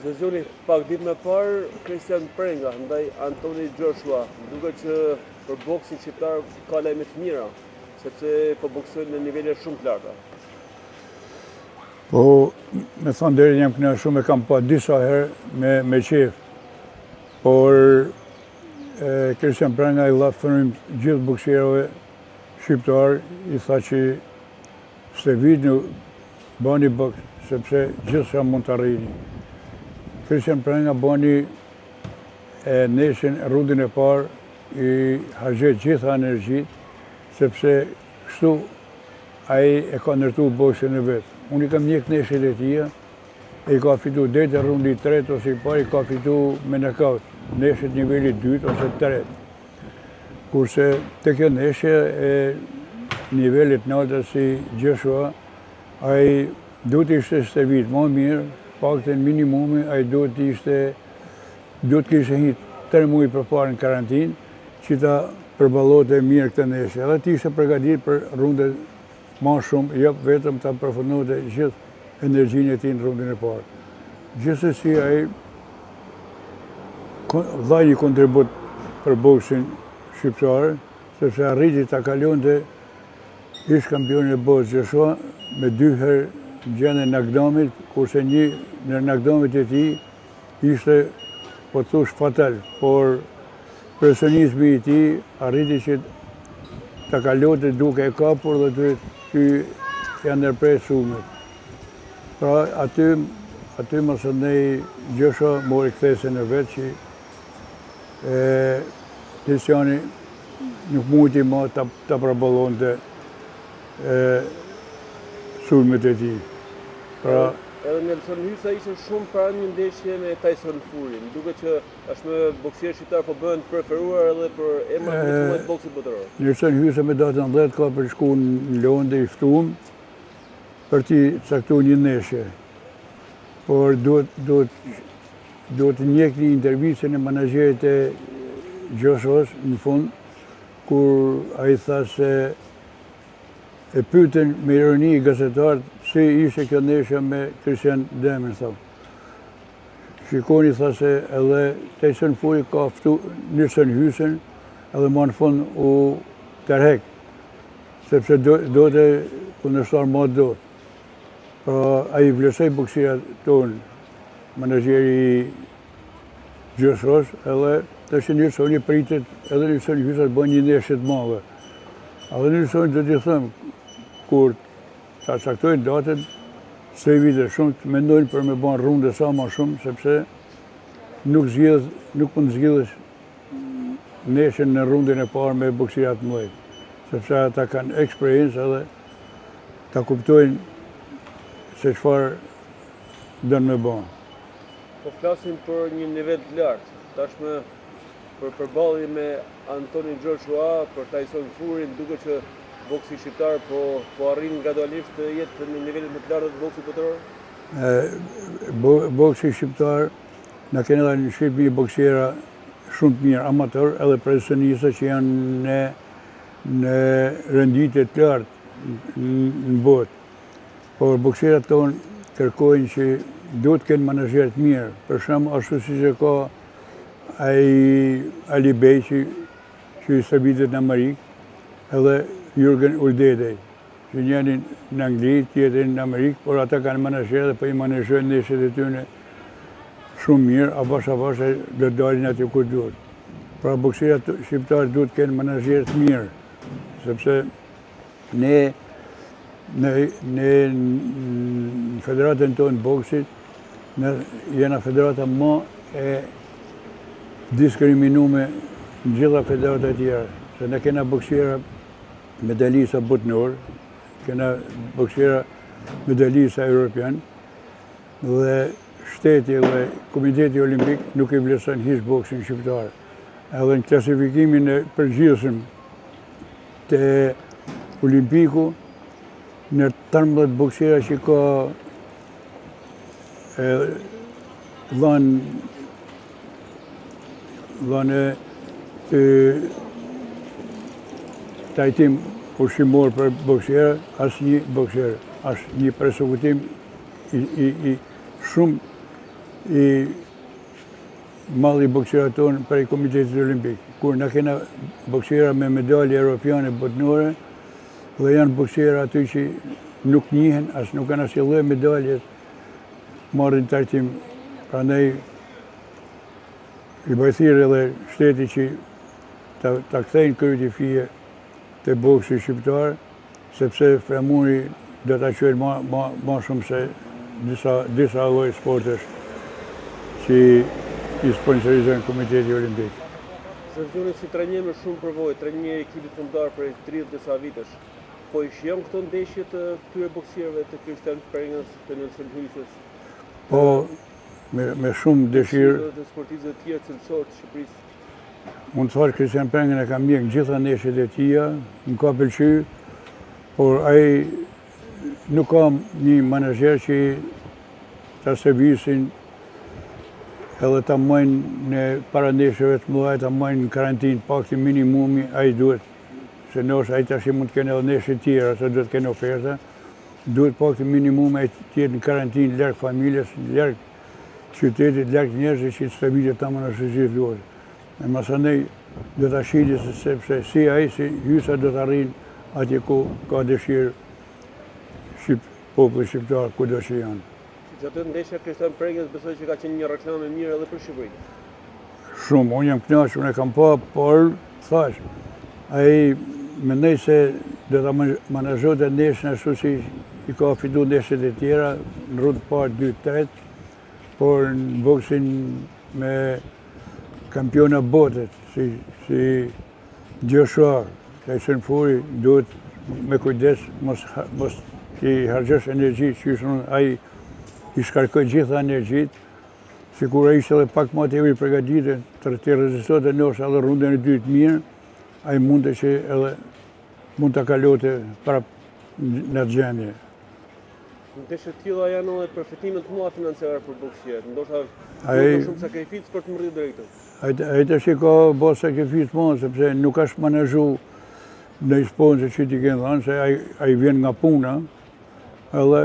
Zezoni, pak ditë më parë, Christian Prenga ndaj Anthony Joshua, duket që për boksin shqiptar ka lajme të mira, sepse po boksojnë në nivele shumë të larta. Po, me thonë deri jam këna shumë e kam pa disa herë me qef. Por Christian Prenga i dha fërim gjithë boksierëve shqiptar, i tha që s'te vini bani boks, sepse gjithë mund të arrini. Christian Prenga bani neshin rundin e parë i harxhet gjitha energjit, sepse kështu ai e ka ndërtu boksin e vetë. Unë i kam njeh neshin e tia, e i ka fitu deri te rundi i tretë ose i parë i ka fitu me knockout, neshin niveli 2 ose 3. Kurse te kjo neshje e nivelit naltë si Joshua, ai duhet ishte stevit më mirë, pakten minimumi, ai duhet kishte hit 3 muaj përpara në karantinë, që ta përballote mirë këtë neshje. Edhe ti ishte përgatitur për runde më shumë, jo vetëm ta përfundonte gjithë energjinë e tij në rundin e parë. Gjithsesi ai dha një kontribut për boksin shqiptar, sepse arriti ta kalonte ish kampioni e botës Joshua me 2 herë gjendje knockdownit, kurse një në knockdownit e tij ishte po thosh fatal, por presionizmi i tij arriti që ta kalonte duke e kapur dhe ty janë ndërprer sulmet. Pra aty më së nej Joshua mori kthesën e vet që Cristiani nuk mundi më ta përballonte sulmet e tij. Pra, edhe Nelson Hysa ishte shumë para një ndeshje me Tyson Fury. Duket që është boksier shqiptar po bëhen të preferuar edhe për emrat e të boksit botëror. Nelson Hysa me datën 10 ka për shku në Londë i ftuar për t'i caktuar një ndeshje. Por duhet të njeh një intervistën e menaxherit e Joshua në fund, kur ai tha se e pyetën me ironi gazetarët si ishte kjo ndeshje me Christian Demin, tha. Shikoni, tha, se edhe Tyson Fury ka ftu Nelson Hysën, edhe më në fund u tërhek, sepse do të kundërshtar më do. Pra, ai vlerësoi boksirat tonë, menaxheri i Joshua, edhe tash Nelsoni pritet edhe Nelson Hysa të bëjë një ndeshje të madhe. Edhe Nelsoni do t'i them, kur ta caktojnë datën, se i vite shumë të mendojnë për me bën runde sa më shumë, sepse nuk mund të zgjidhesh neshën në rundin e parë me boksirat të mëdhenj, sepse ata kanë eksperiencë edhe ta kuptojnë se çfarë dënë me bën. Po flasim për një nivel të lartë, tashmë për përballje me Anthony Joshua, për Tyson Fury, duket që boksi shqiptar po arrin gradualisht të jetë në nivelin më të lartë të boksit botëror? Boksi shqiptar na kanë dhënë në Shqipëri boksiera shumë të mirë, amator, edhe profesionistë që janë në renditje të lartë në botë. Por boksierat tonë kërkojnë që duhet të kenë menaxher të mirë. Për shembull, ashtu siç e ka Ali Bey që i stërvitet në Amerikë, edhe Jürgen Uldedej, që njëri në Angli, tjetrin në Amerikë, por ata kanë menaxher dhe po i menaxhojnë ndeshjet e tyre shumë mirë, avash do dalin aty ku duhet. Pra boksierët shqiptarë duhet të kenë menaxher të mirë, sepse ne në federatën tonë boksit, ne jena federata më e diskriminuar në gjitha federatat e tjera, se ne kena boksiera medalista botëror, kena boksiera medalista europian, dhe shteti dhe Komiteti Olimpik nuk i vlerëson hiç boksin shqiptar. Edhe në klasifikimin e përgjithshëm te Olimpiku, në 13 boksiera që ka dhënë trajtim ushqimor për boksiera, asnjë boksier, asnjë persekutim i shumë i malli boksera tonë për Komitetit Olimpik. Kur na kena boksera me medalje europiane botnore dhe janë boksera aty që nuk njihen, as nuk kanë asnjë lloj medalje, marrin trajtim. Prandaj i bëj thirrje edhe shteti që ta kthejnë kryet e fije te boksi shqiptar, sepse framuri do ta quajnë ma shumë se disa lloj sportesh që i sponsorizojnë Komiteti Olimpik. Zëvëzoni si trajner me shumë përvojë, trajner e ekipit kombëtar për 30 disa vitesh. Po i shijon këto ndeshje të këtyre boksierëve të Kristian Prengës, të Nelson Hyjsës? Po, me shumë dëshirë. Të sportistëve të tjerë cilësorë të Shqipërisë. Unë të thash Kristian Prengën e kam mjek gjitha ndeshjet e tija, më ka pëlqy, por ai nuk ka një menaxher që ta servisin edhe ta majnë në para ndeshjeve të mëdha, ta majnë në karantinë, pakti minimumi ai duhet. Se nëse ai tash mund të kenë edhe ndeshje tjera, se duhet të kenë oferta, duhet pakti minimumi ai të jetë në karantinë larg familjes, larg qytetit, larg njerëzve që stabilitet ta më në shëgjit luaj. E masandej do ta shihni sepse si ai si Hyjsa do të arrijnë atje ku ka dëshirë populli shqiptar kudo që janë. Gjatë ndeshja Kristian Prengës besoj që ka qenë një reklamë e mirë edhe për Shqipërinë. Shumë, unë jam kënaqur, unë e kam pa, por thash, ai mendoj se do ta menaxhonte ndeshjen ashtu si i ka fitu ndeshjet e tjera, në rrugë parë 2-3, por në boksin me kampiona botet, si Joshua, Tyson Fury, duhet me kujdes, mos i harxhosh energji, që ai i shkarkoj gjitha energjit, si kur ai ishte edhe pak më tepër i përgatitur të rezistote ndoshta edhe rundën e dytë mirë, ai mund ta kalote prap në atë gjendje. Ndeshje të tilla janë edhe përfitime të mëdha financiare për boksierët, ndoshta ka shumë sakrificë për të mërritur drejt këtu. Ai tash ka bërë sakrificë të mëdha sepse nuk është menaxhu në sponsor që ti kanë thënë se ai vjen nga puna, edhe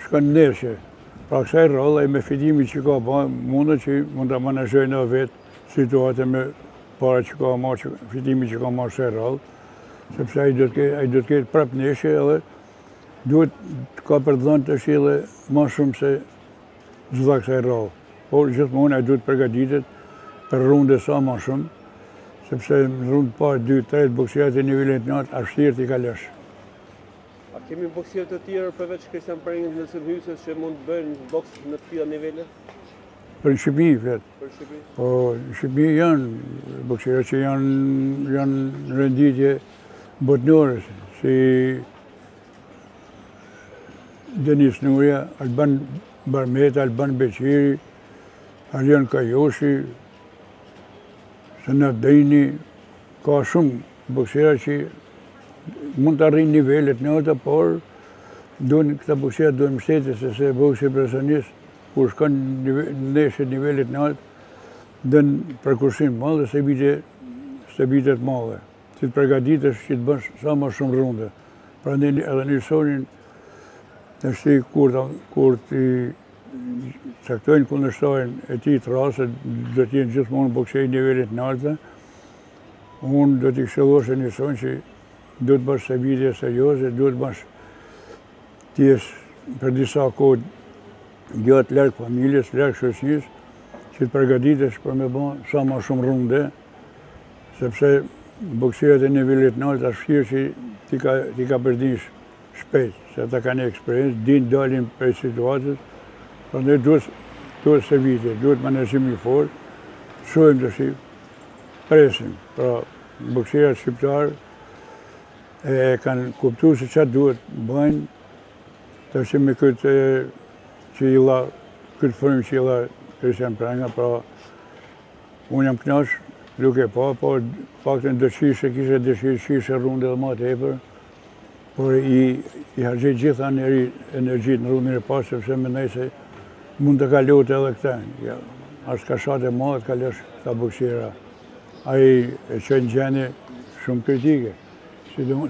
shkon ndeshje. Pra kësaj rrollë, me fitimin që ka ba, mund ta menaxhojnë vetë situatën me para që ka marrë, fitimin që ka marrë kësaj rrollë, sepse ai do të ketë prap ndeshje edhe duhet të ka për të dhënë tash edhe më shumë se çdo kësaj rrollë. Por gjithmonë ai duhet përgatitet për runde sa më shumë, sepse në rundë parë 2-3 boksierët e nivelit të lartë është vështirë t'i kalosh. A kemi boksierë të tjerë përveç Kristian Prengës, Nelson Hyjsës që mund të bëjnë boks në të tilla nivele? Për në Shqipëri, flet. Për Shqipëri? Po, në Shqipëri janë boksierë që janë në renditje botnore, si Denis Nuria, Alban Barmeta, Alban Beqiri, Arjan Kajoshi, Senat Dejni, ka shumë boksera që mund të arrijnë nivelet në ata, por këta boksera duhen mbështetje, se boksi profesionist, kur shkon në ndeshje nivelet në altë, dën përkursim madh dhe stabilitet të madhe, si të përgatitesh që të bësh sa më shumë runde. Prandaj edhe Nelsonin tash kur ti caktojnë kundërshtarin e tij të rrasë, do të jenë gjithmonë bokseri nivelet në altë. Unë do t'i këshillosh Nelson që do të bësh stabilitje serioze, do të bësh t'jesh për disa kohë gjatë larg familjes, larg shoqërisë, që të përgatitesh për me bën sa më shumë runde, sepse bokserët e nivelit të lartë është vështirë që ti ka përdish shpejt, se ata kanë eksperiencë, dinë dalin prej situatës, prandaj duhet stabilitje, duhet menaxhim i fortë, shohim tash presim. Pra bokserët shqiptarë e kanë kuptuar se çfarë duhet bëjnë, tash me këtë formë që illa Kristian Prenga, pra unë jam kënaqur duke pa, por paktën kishte dëshirë runde edhe më tepër, por i harxhej gjitha energjitë në rundën e parë, sepse mendoj se mund të kalote edhe këtë. Ja, është kashat e madhe të kalosh këta boksera. Ai e çon gjendje shumë kritike,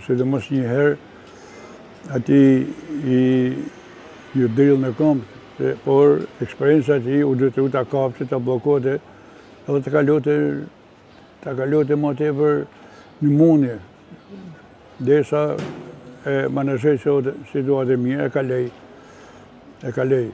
sidomos një herë ati ju drill në kamp, por eksperienca e tij u detyru ta kapë, ta bllokote, edhe ta kalote më tepër në mundje. Derisa e menaxhoi situatë mirë, e ka lej.